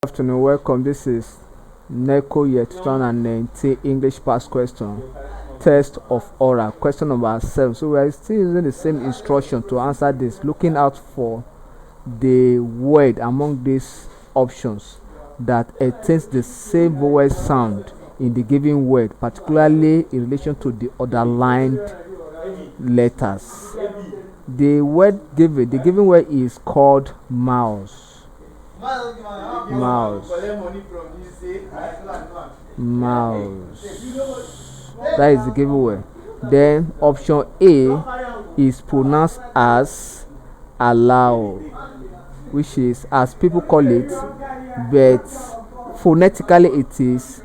Afternoon, welcome. This is Neco year 2019 English past question test of oral question number 7. So we are still using the same instruction to answer this, looking out for the word among these options that attains the same vowel sound in the given word, particularly in relation to the underlined letters. The given word is called mouse. Mouse. That is the given word. Then option A is pronounced as allow, which is as people call it, but phonetically it is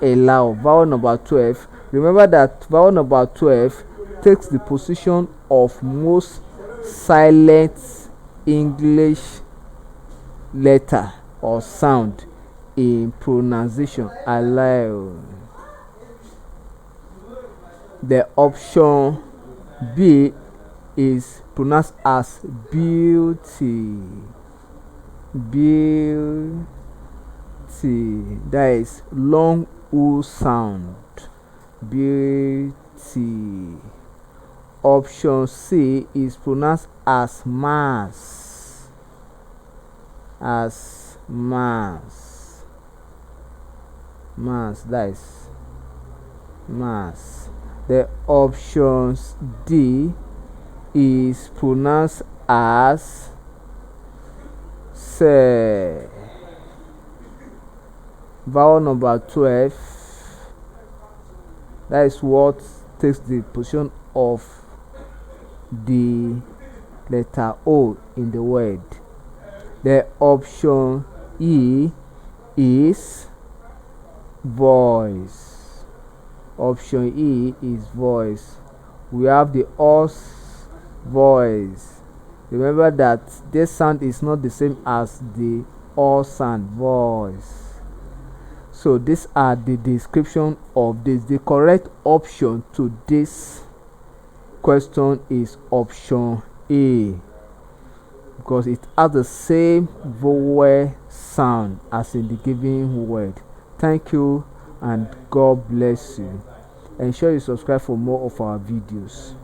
allow. Vowel number 12. Remember that vowel number 12 takes the position of most silent English letter or sound in pronunciation. Allow. The option B is pronounced as beauty. Beauty. That is long U sound. Beauty. Option C is pronounced as mass. As mass. That is mass. The option D is pronounced as say. Vowel number 12, that is what takes the position of the letter O in the word. The option E is voice. Option E is voice. We have the os voice. Remember that this sound is not the same as the o sound, voice. So these are the description of this. The correct option to this question is option A, because it has the same vowel sound as in the given word. Thank you and God bless you. Ensure you subscribe for more of our videos.